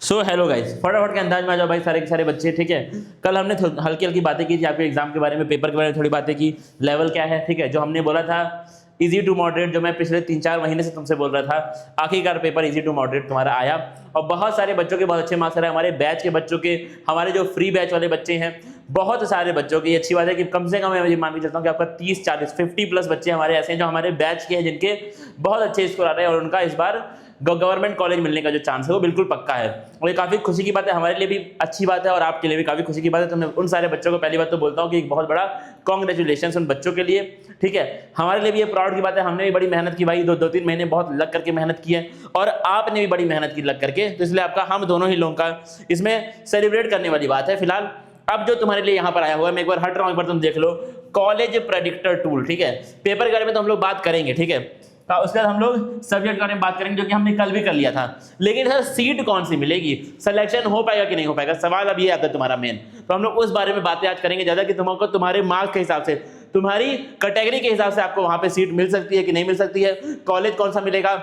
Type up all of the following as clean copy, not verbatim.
So hello guys, फटाफट के अंदाज में आ जाओ भाई सारे के सारे बच्चे। ठीक है, कल हमने हल्की हल्की बातें की थी आपके एग्जाम के बारे में, पेपर के बारे में थोड़ी बातें की, लेवल क्या है। ठीक है, जो हमने बोला था इजी टू मॉडरेट, जो मैं पिछले 3-4 महीने से तुमसे बोल रहा था, आखिरकार पेपर इजी टू मॉडरेट तुम्हारा आया और बहुत सारे बच्चों के बहुत अच्छे मार्क्स रहे। हमारे बैच के बच्चों के, हमारे जो फ्री बैच वाले बच्चे हैं, बहुत सारे बच्चों की अच्छी बात है कि कम से कम मैं मान के चलता हूँ कि आपका 30-40-50+ बच्चे हमारे ऐसे हैं जो हमारे बैच के हैं, जिनके बहुत अच्छे स्कोर आ रहे हैं और उनका इस बार गवर्नमेंट कॉलेज मिलने का जो चांस है वो बिल्कुल पक्का है। और ये काफ़ी खुशी की बात है, हमारे लिए भी अच्छी बात है और आपके लिए भी काफ़ी खुशी की बात है। तो मैं उन सारे बच्चों को पहली बात तो बोलता हूँ कि एक बहुत बड़ा कॉन्ग्रेचुलेशन उन बच्चों के लिए। ठीक है, हमारे लिए भी ये प्राउड की बात है, हमने भी बड़ी मेहनत की भाई, 2-3 महीने बहुत लग करके मेहनत की है और आपने भी बड़ी मेहनत की लग करके, तो इसलिए आपका हम दोनों ही लोगों का इसमें सेलिब्रेट करने वाली बात है। फिलहाल अब जो तुम्हारे लिए यहाँ पर आया हुआ है, मैं एक बार हट रहा हूँ, एक बार तुम देख लो, कॉलेज प्रेडिक्टर टूल। ठीक है, पेपर के बारे में तो हम लोग बात करेंगे। ठीक है, तो उसके बाद हम लोग सब्जेक्ट के बारे में बात करेंगे, जो कि हमने कल भी कर लिया था। लेकिन सर सीट कौन सी मिलेगी, सिलेक्शन हो पाएगा कि नहीं हो पाएगा, सवाल अब ये आता है तुम्हारा मेन। तो हम लोग उस बारे में बातें आज करेंगे ज्यादा कि तुमको तुम्हारे मार्क्स के हिसाब से, तुम्हारी कैटेगरी के हिसाब से आपको वहां पे सीट मिल सकती है कि नहीं मिल सकती है, कॉलेज कौन सा मिलेगा।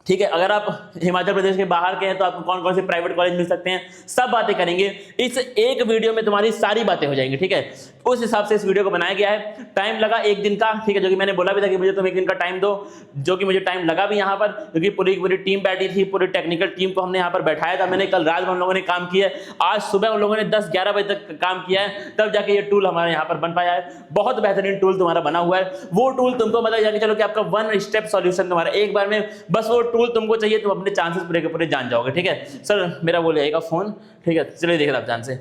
ठीक है, अगर आप हिमाचल प्रदेश के बाहर के हैं तो आपको कौन कौन से प्राइवेट कॉलेज मिल सकते हैं, सब बातें करेंगे इस एक वीडियो में, तुम्हारी सारी बातें हो जाएंगी। ठीक है, उस हिसाब से इस वीडियो को बनाया गया है। टाइम लगा 1 दिन का, ठीक है, जो कि मैंने बोला भी था कि मुझे तुम 1 दिन का टाइम दो, जो कि मुझे टाइम लगा भी यहाँ पर, क्योंकि पूरी टीम बैठी थी, पूरी टेक्निकल टीम को हमने यहाँ पर बैठाया था। मैंने कल रात में उन लोगों ने काम किया है, आज सुबह उन लोगों ने 10-11 बजे तक काम किया है, तब जाके ये टूल हमारे यहाँ पर बन पाया है। बहुत बेहतरीन टूल तुम्हारा बना हुआ है। वो टूल तुमको मतलब जाके चलो कि आपका 1 स्टेप सॉल्यूशन तुम्हारा एक बार में, बस वो टूल तुमको चाहिए, तुम अपने चांसेस पूरे के पूरे जान जाओगे। ठीक है सर, मेरा वो ले आएगा फोन। ठीक है, चलिए देखें आप जान से,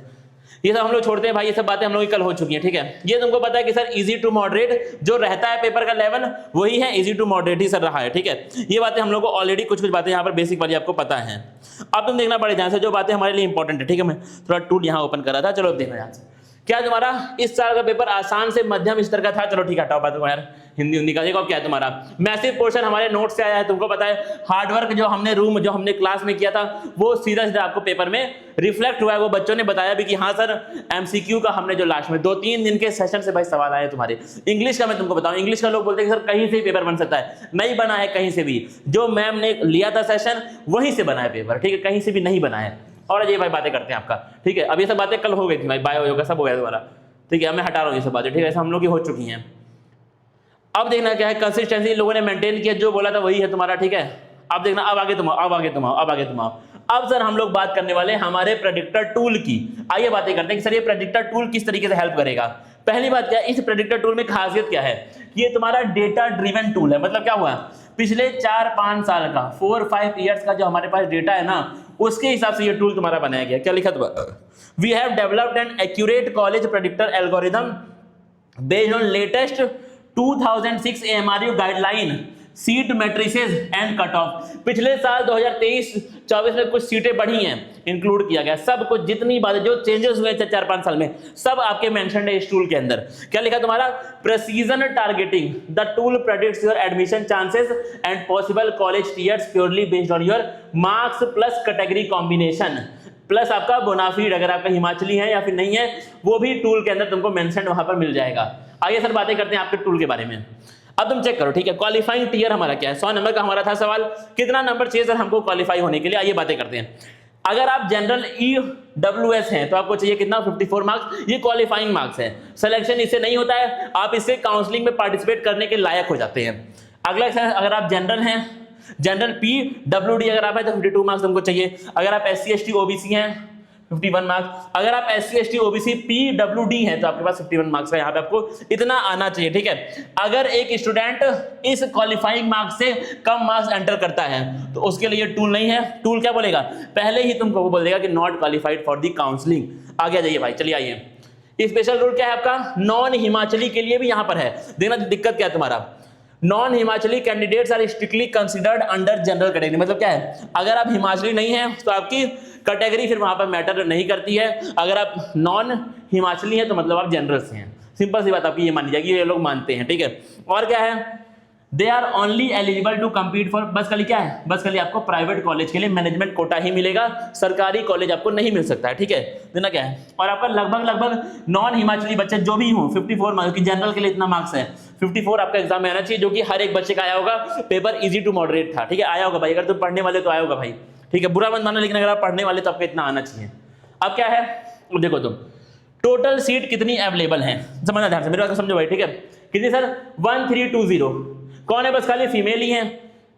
ये सब हम लोग छोड़ते हैं भाई, ये सब बातें हम लोग की कल हो चुकी हैं। ठीक है, ये तुमको पता है कि सर इजी टू मॉडरेट जो रहता है पेपर का लेवल, वही है इजी टू मॉडरेट ही सर रहा है। ठीक है, ये बातें हम लोग को ऑलरेडी कुछ बातें यहाँ पर बेसिक वाली आपको पता है। अब तुम देखना पड़े ध्यान से जो बातें हमारे लिए इंपॉर्टेंट है। ठीक है, मैं थोड़ा टूल यहाँ ओपन कर रहा था, चलो अब देखना ध्यान से। क्या तुम्हारा इस साल का पेपर आसान से मध्यम स्तर का था, चलो ठीक है हटाओ बात यार, हिंदी का देखो। क्या है तुम्हारा मैसिव पोर्शन हमारे नोट से आया है, तुमको पता है हार्डवर्क जो हमने क्लास में किया था वो सीधा सीधा आपको पेपर में रिफ्लेक्ट हुआ है। वो बच्चों ने बताया भी कि हाँ सर, एमसीक्यू का हमने जो लास्ट में 2-3 दिन के सेशन से भाई सवाल आए तुम्हारे। इंग्लिश का मैं तुमको बताऊं, इंग्लिश का लोग बोलते हैं कि सर कहीं से ही पेपर बन सकता है, नहीं बना है कहीं से भी, जो मैम ने लिया था सेशन वहीं से बना है पेपर। ठीक है, कहीं से भी नहीं बना है। और ये भाई बातें करते हैं आपका। ठीक है, अब ये सब बातें कल हो गई थी भाई, बायो योगा सब हो गया तुम्हारा। ठीक है, मैं हटा रहा हूँ ये सब बातें। ठीक है, हम लोग की हो चुकी हैं। अब देखना क्या है, कंसिस्टेंसी लोगों ने मेंटेन किया, जो बोला था वही है तुम्हारा। ठीक है, अब देखना, अब आगे तुम आओ। अब सर हम लोग बात करने वाले हैं हमारे प्रेडिक्टर टूल की। आइए बातें करते हैं कि सर ये प्रेडिक्टर टूल किस तरीके से हेल्प करेगा। पहली बात क्या है, इस प्रेडिक्टर टूल में खासियत क्या है, ये तुम्हारा डेटा ड्रिवन टूल है। मतलब क्या हुआ, पिछले 4-5 साल का, 4-5 ईयर्स का जो हमारे पास डेटा है ना, उसके हिसाब से ये टूल तुम्हारा बनाया गया। क्या लिखा था, we have developed an accurate college predictor algorithm based on latest 2006 AMRU guideline, seat matrices and cut off. पिछले साल 2023-24 में कुछ सीटें बढ़ी हैं, इंक्लूड किया गया सब कुछ, जितनी बातें जो चेंजेस हुए थे 4-5 साल में, सब आपके मेंशन है इस टूल के अंदर। क्या लिखा तुम्हारा, precision targeting, the tool predicts your admission chances and possible college tiers purely based on your marks plus category combination plus आपका बोनाफाइड, अगर आपका हिमाचली है या फिर नहीं है, वो भी टूल के अंदर तुमको मेंशन वहां पर मिल जाएगा। आइए सर बातें करते हैं आपके टूल के बारे में। अब तुम चेक करो। ठीक है, क्वालिफाइंग टीयर हमारा क्या है, 100 नंबर का हमारा था सवाल, कितना नंबर चाहिए सर हमको क्वालिफाई होने के लिए। आइए बातें करते हैं। अगर आप जनरल EWS हैं तो आपको चाहिए कितना, 54 मार्क्स, ये क्वालिफाइंग मार्क्स है। सिलेक्शन इससे नहीं होता है, आप इससे काउंसलिंग में पार्टिसिपेट करने के लायक हो जाते हैं। अगला अगर आप जनरल हैं, जनरल PWD अगर आप है तो 52 मार्क्स तुमको चाहिए। अगर आप SC ST OBC हैं 51 मार्क्स। अगर आप SC ST OBC PWD हैं तो आपके पास 51 मार्क्स है, यहाँ पे आपको इतना आना चाहिए। ठीक है, अगर एक स्टूडेंट इस क्वालिफाइंग मार्क्स से कम मार्क्स एंटर करता है तो उसके लिए टूल नहीं है। टूल क्या बोलेगा, पहले ही तुमको वो बोलेगा कि not qualified for the counselling. आगे जाइए भाई, चलिए आइए। स्पेशल रूल क्या है आपका, नॉन हिमाचली के लिए भी यहाँ पर है। देखना दिक्कत क्या है तुम्हारा, non Himachali candidates are strictly considered under general category. मतलब क्या है, अगर आप हिमाचली नहीं हैं तो आपकी कैटेगरी फिर वहां पर मैटर नहीं करती है। अगर आप नॉन हिमाचली हैं तो मतलब आप जनरल से हैं। सिंपल सी बात आपकी ये मानी जाएगी, ये लोग मानते हैं। ठीक है, और क्या है, they are only eligible to compete for, बस खाली क्या है, बस खाली आपको प्राइवेट कॉलेज के लिए मैनेजमेंट कोटा ही मिलेगा, सरकारी कॉलेज आपको नहीं मिल सकता है। ठीक है, देना क्या है, और आपका लगभग नॉन हिमाचली बच्चे जो भी हो 54 मार्क्स की, जनरल के लिए इतना मार्क्स है 54 आपका एग्जाम में आना चाहिए, जो कि हर एक बच्चे का आया होगा। पेपर इजी टू मॉडरेट था। ठीक है, आया होगा भाई, अगर तुम पढ़ने वाले तो आया होगा भाई, ठीक है, बुरा मत मानना, लेकिन अगर आप पढ़ने वाले तो आपको इतना आना चाहिए। अब क्या है, देखो तुम टोटल सीट कितनी अवेलेबल हैं, समझना ध्यान से, मेरी बात को समझो भाई, ठीक है। कितनी सर, 1320। कौन है, बस खाली फीमेल ही है,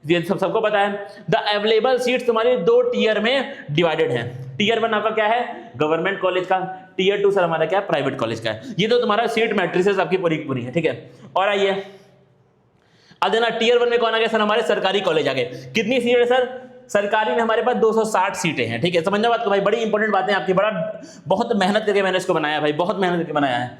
ये सबको पता है। द अवेलेबल सीट्स तुम्हारी 2 टीयर में डिवाइडेड है। टीयर 1 आपका क्या है, गवर्नमेंट कॉलेज का, टीयर 2 सर हमारा क्या है, प्राइवेट कॉलेज का है। ये तो तुम्हारा सीट मैट्रिसेस आपकी पूरी पूरी है, ठीक है। और आइए अब देना, टीयर 1 में कौन आ गया सर, हमारे सरकारी कॉलेज आ गए। कितनी सीट है सर, सरकारी में हमारे पास 260 सीटें हैं, ठीक है। समझना बात को भाई, बड़ी इंपॉर्टेंट बातें आपकी, बहुत मेहनत करके मैंने इसको बनाया भाई, बहुत मेहनत करके बनाया है।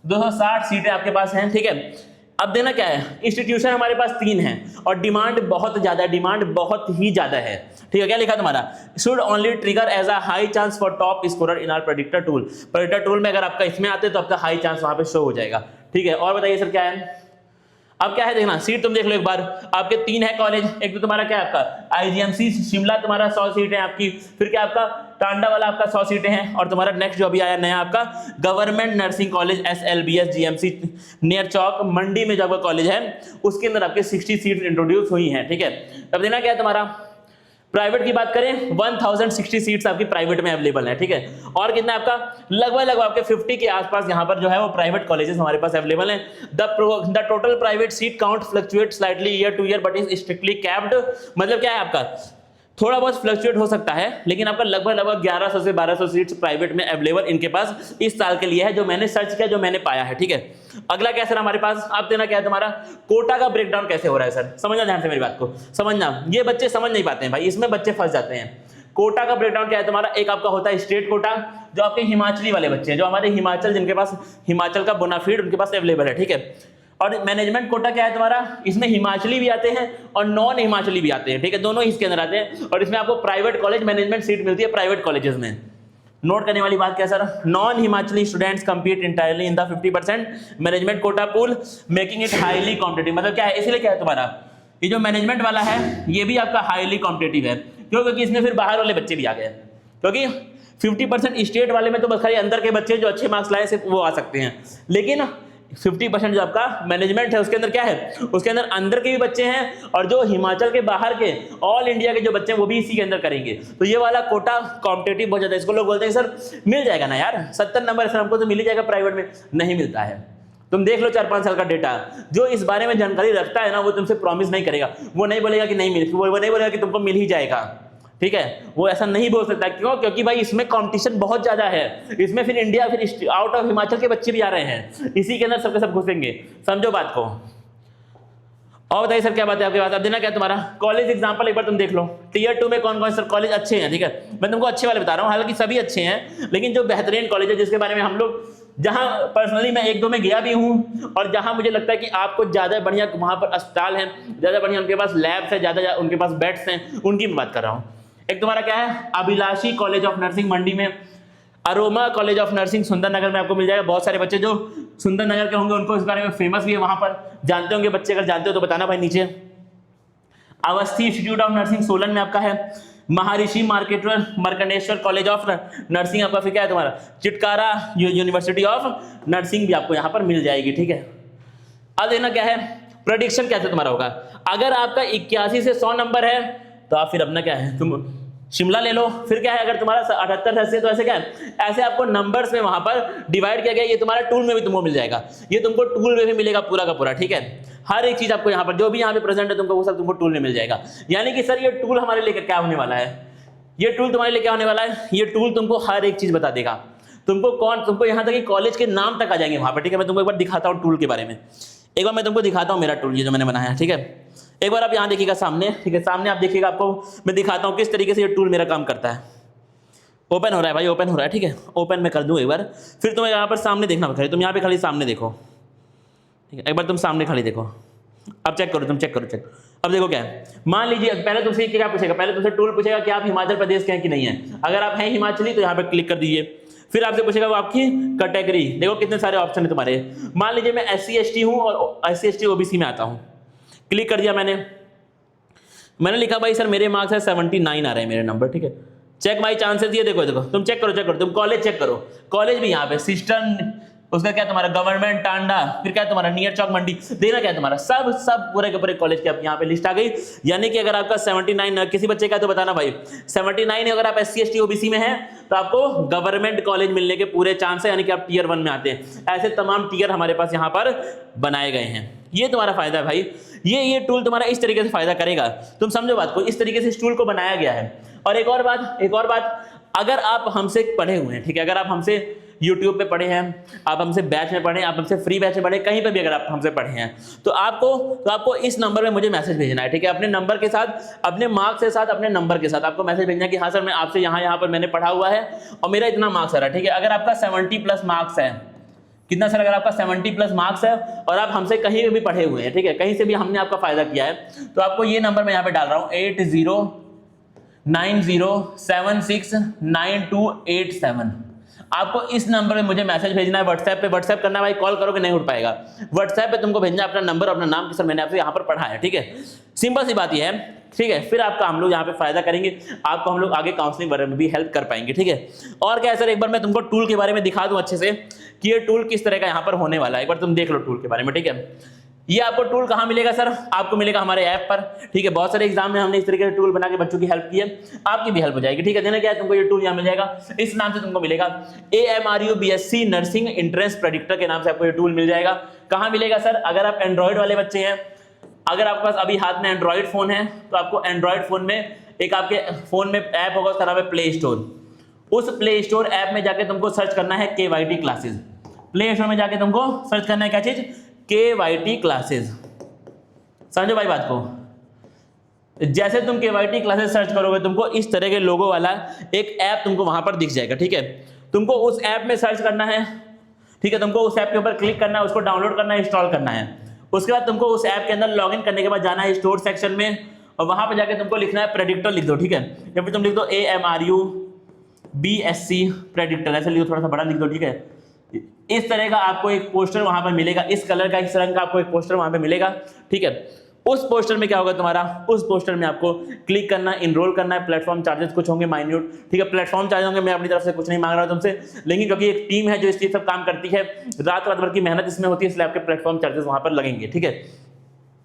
260 सीटें आपके पास हैं, ठीक है। अब देना क्या है, इंस्टीट्यूशन हमारे पास 3 हैं और डिमांड बहुत ज्यादा, डिमांड बहुत ही ज्यादा है, ठीक है। क्या लिखा तुम्हारा, should only trigger as a high chance for top scorer in our predictor tool. Predictor tool में अगर आपका इसमें आते तो आपका हाई चांस वहां पे शो हो जाएगा, ठीक है। और बताइए सर क्या है, अब क्या है देखना, सीट तुम देख लो एक बार, आपके 3 है कॉलेज। एक तो तुम्हारा क्या है आपका आईजीएमसी शिमला, तुम्हारा 100 सीटें आपकी। फिर क्या आपका टांडा वाला आपका 100 सीटें हैं। और तुम्हारा नेक्स्ट जो अभी आया नया आपका government nursing college SLBS GMC near चौक मंडी में जो आपका कॉलेज है, उसके अंदर आपके 60 सीट इंट्रोड्यूस हुई हैं, ठीक है। अब देना क्या है तुम्हारा, प्राइवेट की बात करें 1060 सीट्स आपकी प्राइवेट में अवेलेबल है, ठीक है। और कितना आपका लगभग आपके 50 के आसपास यहाँ पर जो है वो प्राइवेट कॉलेजेस हमारे पास अवेलेबल हैं। The total private seat count fluctuate slightly year two year but is strictly capped. मतलब क्या है आपका, थोड़ा बहुत फ्लक्चुएट हो सकता है, लेकिन आपका लगभग 1100 से 1200 सीट्स प्राइवेट में अवेलेबल इनके पास इस साल के लिए है, जो मैंने सर्च किया, जो मैंने पाया है, ठीक है। अगला क्या सर हमारे पास, आप देना क्या है तुम्हारा, कोटा का ब्रेकडाउन कैसे हो रहा है सर, समझना ध्यान से मेरी बात को, समझना। ये बच्चे समझ नहीं पाते हैं भाई, इसमें बच्चे फंस जाते हैं। कोटा का ब्रेकडाउन क्या है तुम्हारा, एक आपका होता है स्टेट कोटा, जो आपके हिमाचली वाले बच्चे हैं, जो हमारे हिमाचल, जिनके पास हिमाचल का बोनाफाइड उनके पास अवेलेबल है, ठीक है। और मैनेजमेंट कोटा क्या है तुम्हारा, इसमें हिमाचली भी आते हैं और नॉन हिमाचली भी आते हैं, ठीक है, दोनों इसके अंदर आते हैं। और इसमें आपको प्राइवेट कॉलेज मैनेजमेंट सीट मिलती है प्राइवेट कॉलेजेस में। नोट करने वाली बात क्या है sir, non Himachali students compete entirely in the 50% management quota pool making it highly competitive. मतलब क्या है, इसलिए क्या है तुम्हारा, ये जो मैनेजमेंट वाला है ये भी आपका हाईली कॉम्पिटिटिव है। क्यों, क्योंकि इसमें फिर बाहर वाले बच्चे भी आ गए, क्योंकि 50% स्टेट वाले में तो बस खाली अंदर के बच्चे जो अच्छे मार्क्स लाए सिर्फ वो आ सकते हैं, लेकिन 50% जो आपका मैनेजमेंट है उसके अंदर क्या है, उसके अंदर अंदर के भी बच्चे हैं और जो हिमाचल के बाहर के ऑल इंडिया के जो बच्चे हैं वो भी इसी के अंदर करेंगे। तो ये वाला कोटा कॉम्पिटिटिव बहुत ज्यादा है। इसको लोग बोलते हैं सर मिल जाएगा ना यार, 70 नंबर सर हमको तो मिल ही जाएगा, प्राइवेट में नहीं मिलता है। तुम देख लो 4-5 साल का डेटा, जो इस बारे में जानकारी रखता है ना वो तुमसे प्रॉमिस नहीं करेगा, वो नहीं बोलेगा कि नहीं मिल, वो नहीं बोलेगा कि तुमको मिल ही जाएगा, ठीक है। वो ऐसा नहीं बोल सकता, क्यों, क्योंकि भाई इसमें कंपटीशन बहुत ज्यादा है। इसमें फिर इंडिया, फिर आउट ऑफ हिमाचल के बच्चे भी आ रहे हैं, इसी के अंदर सबके सब घुसेंगे, समझो बात को। और बताइए सर क्या बात है आपके पास, अब देना क्या तुम्हारा कॉलेज एग्जांपल एक बार तुम देख लो। टीयर 2 में कौन कौन सर कॉलेज अच्छे हैं, ठीक है, मैं तुमको अच्छे वाले बता रहा हूँ, हालांकि सभी अच्छे हैं, लेकिन जो बेहतरीन कॉलेज है जिसके बारे में हम लोग, जहां पर्सनली मैं 1-2 में गया भी हूं और जहां मुझे लगता है कि आपको ज्यादा बढ़िया वहां पर अस्पताल है, ज्यादा बढ़िया उनके पास लैब्स है, ज्यादा उनके पास बेड्स हैं, उनकी मैं बात कर रहा हूं। एक तुम्हारा क्या है, Abhilashi college of nursing Mandi में, aroma college of nursing Sundernagar में आपको मिल जाएगा। बहुत सारे बच्चे जो सुंदरनगर के होंगे उनको इस बारे में फेमस भी है, वहां पर जानते होंगे बच्चे, अगर जानते हो तो बताना भाई नीचे। Awasthi institute of nursing Solan में आपका है, महर्षि मार्कंडेश्वर कॉलेज ऑफ नर्सिंग आपका फिर क्या है तुम्हारा, चिटकारा यूनिवर्सिटी ऑफ नर्सिंग भी आपको यहाँ पर मिल जाएगी, ठीक है। अब देखना क्या है, प्रेडिक्शन कैसे तुम्हारा होगा, अगर आपका 81 से 100 नंबर है तो आप फिर अपना क्या है, तुम शिमला ले लो। फिर क्या है, अगर तुम्हारा 78 से, तो ऐसे क्या है, ऐसे आपको नंबर्स में वहां पर डिवाइड किया गया, ये तुम्हारा टूल में भी तुमको मिल जाएगा, ये तुमको टूल में भी मिलेगा पूरा का पूरा, ठीक है। हर एक चीज आपको यहाँ पर जो भी यहाँ पे प्रेजेंट है तुमको वो सब तुमको टूल में मिल जाएगा। यानी कि सर ये टूल हमारे लिए क्या होने वाला है, ये टूल तुम्हारे लिए क्या होने वाला है, ये टूल तुमको हर एक चीज बता देगा, तुमको यहाँ तक कि कॉलेज के नाम तक आ जाएंगे वहां पर, ठीक है। मैं तुमको एक बार दिखाता हूँ टूल के बारे में, एक बार मैं तुमको दिखाता हूँ मेरा टूल ये जो मैंने बनाया है, ठीक है। एक बार आप यहाँ देखिएगा सामने, ठीक है, सामने आप देखिएगा, आपको मैं दिखाता हूँ किस तरीके से ये टूल मेरा काम करता है। ओपन हो रहा है भाई, ओपन हो रहा है, ठीक है, ओपन मैं कर दूँ एक बार, फिर तुम्हें यहाँ पर सामने देखना पड़ेगा, तुम यहाँ पे खाली सामने देखो, ठीक है, एक बार तुम सामने खाली देखो, अब चेक करो, तुम चेक करो, चेक। अब देखो क्या है, मान लीजिए पहले तुमसे क्या पूछेगा, पहले तुमसे टूल पूछेगा कि आप हिमाचल प्रदेश के हैं कि नहीं है। अगर आप हैं हिमाचली तो यहाँ पर क्लिक कर दीजिए। फिर आपसे पूछेगा वो आपकी कैटेगरी, देखो कितने सारे ऑप्शन है तुम्हारे। मान लीजिए मैं SC ST हूँ और SC ST OBC में आता हूँ, क्लिक कर दिया मैंने लिखा भाई सर मेरे मार्क्स है 79 आ रहे हैं मेरे नंबर, ठीक है। चेक माई चांसेस, ये देखो तुम चेक करो, तुम कॉलेज चेक करो, कॉलेज भी यहाँ पे सिस्टर्न उसका क्या तुम्हारा गवर्नमेंट टांडा, फिर क्या तुम्हारा नियर चौक मंडी, देना क्या तुम्हारा सब पूरे के पूरे कॉलेज की आप यहाँ पे लिस्ट आ गई। यानी कि अगर आपका 79 किसी बच्चे का तो बताना भाई 79 है, अगर आप SC ST OBC में हैं तो आपको गवर्नमेंट कॉलेज मिलने के पूरे चांस है, यानी कि आप टियर 1 में आते हैं। ऐसे तमाम टियर हमारे पास यहाँ पर बनाए गए हैं। ये तुम्हारा फायदा है भाई, ये टूल तुम्हारा इस तरीके से फायदा करेगा। तुम समझो बात को, इस तरीके से इस टूल को बनाया गया है। और एक और बात, अगर आप हमसे पढ़े हुए हैं, ठीक है, अगर आप हमसे YouTube पे पढ़े हैं, आप हमसे बैच में पढ़े, आप हमसे फ्री बैच में पढ़े, कहीं पे भी अगर आप हमसे पढ़े हैं तो आपको इस नंबर में मुझे मैसेज भेजना है, ठीक है, अपने नंबर के साथ, अपने मार्क्स के साथ, अपने नंबर के साथ आपको मैसेज भेजना है कि हाँ सर मैं आपसे यहाँ पर मैंने पढ़ा हुआ है और मेरा इतना मार्क्स आ रहा है, ठीक है। अगर आपका 70+ मार्क्स है, कितना सर, अगर आपका 70+ मार्क्स है और आप हमसे कहीं भी पढ़े हुए हैं, ठीक है, कहीं से भी हमने आपका फायदा किया है, तो आपको ये नंबर मैं यहाँ पे डाल रहा हूँ 8090769287। आपको इस नंबर पे मुझे मैसेज भेजना है व्हाट्सएप करना है भाई, कॉल करोगे नहीं उठ पाएगा। व्हाट्सएप पे तुमको भेजना अपना नंबर और अपना नाम कि सर मैंने आपसे यहाँ पर पढ़ा है, ठीक है, सिंपल सी बात ये है, ठीक है। फिर आपका हम लोग यहाँ पे फायदा करेंगे, आपको हम लोग आगे काउंसलिंग बारे में भी हेल्प कर पाएंगे, ठीक है। और क्या है सर, एक बार मैं तुमको टूल के बारे में दिखा दूं अच्छे से कि ये टूल किस तरह का यहाँ पर होने वाला है, एक बार तुम देख लो टूल के बारे में, ठीक है। ये आपको टूल कहाँ मिलेगा सर, आपको मिलेगा हमारे ऐप पर, ठीक है। बहुत सारे एग्जाम में हमने इस तरीके से टूल बना के बच्चों की हेल्प की है, आपकी भी हेल्प हो जाएगी, ठीक है। देना क्या है तुमको, ये टूल यहाँ मिल जाएगा, इस नाम से तुमको मिलेगा AMRU BSc nursing entrance predictor के नाम से आपको ये टूल मिल जाएगा। कहाँ मिलेगा सर, अगर आप एंड्रॉइड वाले बच्चे हैं, अगर आपके पास अभी हाथ में एंड्रॉइड फोन है तो आपको एंड्रॉइड फोन में एक आपके फोन में ऐप होगा, उसका नाम है प्ले स्टोर। उस प्ले स्टोर ऐप में जाके तुमको सर्च करना है KYT क्लासेस। प्ले स्टोर में जाके तुमको सर्च करना है क्या चीज, KYT क्लासेस। समझो भाई बात को, जैसे तुम KYT क्लासेस सर्च करोगे तुमको इस तरह के लोगो वाला एक ऐप तुमको वहां पर दिख जाएगा, ठीक है। तुमको उस ऐप में सर्च करना है, ठीक है, तुमको उस ऐप के ऊपर क्लिक करना है, उसको डाउनलोड करना है, इंस्टॉल करना है। उसके बाद तुमको उस ऐप के अंदर लॉगिन करने के बाद जाना है स्टोर सेक्शन में और वहां पर जाके तुमको लिखना है प्रेडिक्टर लिख दो, ठीक है। या फिर तुम लिख दो AMRU BSc प्रेडिक्टर, ऐसे लिखो, थोड़ा सा बड़ा लिख दो, ठीक है। इस तरह का आपको एक पोस्टर वहां पर मिलेगा, इस कलर का, इस रंग का आपको एक पोस्टर वहां पे मिलेगा, ठीक है। उस पोस्टर में क्या होगा तुम्हारा, उस पोस्टर में आपको क्लिक करना, इनरोल करना है। प्लेटफॉर्म चार्जेस कुछ होंगे माइन्यूट, ठीक है, प्लेटफॉर्म चार्ज होंगे, मैं अपनी तरफ से कुछ नहीं मांग रहा हूं तुमसे, लेकिन क्योंकि एक टीम है जो इस चीज सब काम करती है, रात भर की मेहनत इसमें होती है, इसलिए आपके प्लेटफॉर्म चार्जेस वहां पर लगेंगे, ठीक है।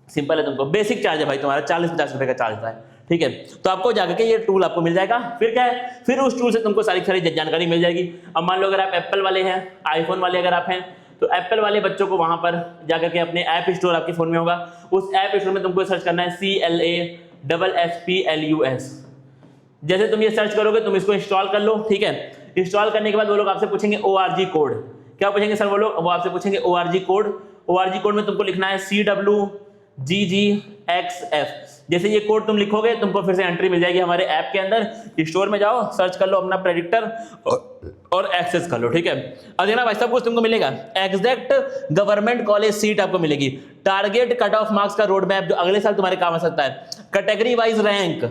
सिंपल है, तुमको बेसिक चार्ज है भाई तुम्हारा 40-50 रुपए का चार्ज है, ठीक है। तो आपको जाकर के ये टूल आपको मिल जाएगा। फिर क्या है, फिर उस टूल से तुमको सारी जानकारी मिल जाएगी। अब मान लो अगर आप एप्पल वाले हैं, आईफोन वाले अगर आप हैं, तो एप्पल वाले बच्चों को वहां पर जाकर के अपने ऐप स्टोर आपके फोन में होगा, उस ऐप स्टोर में तुमको सर्च करना है CLASSPLUS। जैसे तुम ये सर्च करोगे तुम इसको इंस्टॉल कर लो, ठीक है। इंस्टॉल करने के बाद वो लोग आपसे पूछेंगे ORG कोड। क्या पूछेंगे सर वो आपसे पूछेंगे ORG कोड। ORG कोड में तुमको लिखना है CWGGXF। जैसे ये कोड तुम लिखोगे तुमको फिर से एंट्री मिल जाएगी हमारे ऐप के अंदर। स्टोर में जाओ, सर्च कर लो अपना प्रेडिक्टर और एक्सेस कर लो, ठीक है। अब देखना भाई सब कुछ तुमको मिलेगा। एग्जैक्ट गवर्नमेंट कॉलेज सीट आपको मिलेगी, टारगेट कट ऑफ मार्क्स का रोड मैप जो अगले साल तुम्हारे काम आ सकता है, कैटेगरी वाइज रैंक,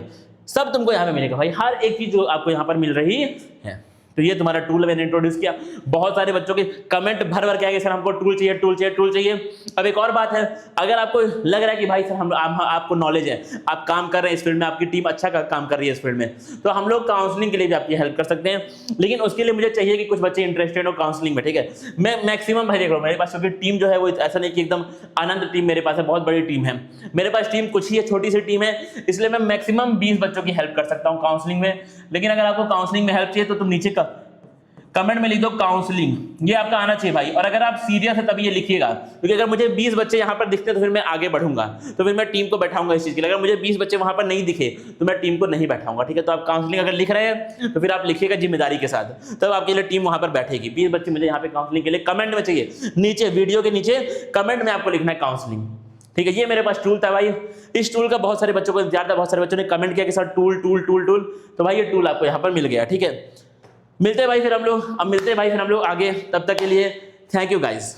सब तुमको यहाँ पे मिलेगा भाई, हर एक चीज जो आपको यहाँ पर मिल रही है। तो ये तुम्हारा टूल मैंने इंट्रोड्यूस किया। बहुत सारे बच्चों के कमेंट भर भर के आगे, सर हमको टूल चाहिए, टूल चाहिए, टूल चाहिए। अब एक और बात है, अगर आपको लग रहा है कि भाई सर आपको नॉलेज है, आप काम कर रहे हैं इस फील्ड में, आपकी टीम अच्छा काम कर रही है इस फील्ड में, तो हम लोग काउंसलिंग के लिए भी आपकी हेल्प कर सकते हैं। लेकिन उसके लिए मुझे चाहिए कि कुछ बच्चे इंटरेस्टेड हो काउंसलिंग में, ठीक है। मैं मैक्सिमम भाई देख रहा हूँ मेरे पास, क्योंकि टीम जो है वो ऐसा नहीं कि एकदम आनंद टीम मेरे पास है, बहुत बड़ी टीम है मेरे पास। टीम कुछ ही है, छोटी सी टीम है, इसलिए मैं मैक्सिमम 20 बच्चों की हेल्प कर सकता हूँ काउंसलिंग में। लेकिन अगर आपको काउंसलिंग में हेल्प चाहिए तो तुम नीचे कमेंट में लिख दो काउंसलिंग, ये आपका आना चाहिए भाई। और अगर आप सीरियस है तभी ये लिखिएगा, क्योंकि अगर मुझे 20 बच्चे यहाँ पर दिखते तो फिर मैं आगे बढ़ूंगा, तो फिर मैं टीम को बैठाऊंगा इस चीज के लिए। अगर मुझे 20 बच्चे वहां पर नहीं दिखे तो मैं टीम को नहीं बैठाऊंगा, ठीक है। तो आप काउंसलिंग अगर लिख रहे हैं तो फिर आप लिखिएगा जिम्मेदारी के साथ, तब आपके लिए टीम वहां पर बैठेगी। 20 बच्चे मुझे यहाँ पे काउंसलिंग के लिए कमेंट में चाहिए, नीचे वीडियो के नीचे कमेंट में आपको लिखना है काउंसलिंग, ठीक है। ये मेरे पास टूल था भाई, इस टूल का बहुत सारे बच्चों को बहुत सारे बच्चों ने कमेंट किया कि sir tool tool tool tool, तो भाई ये टूल आपको यहाँ पर मिल गया, ठीक है। मिलते हैं भाई फिर हम लोग आगे, तब तक के लिए थैंक यू गाइस।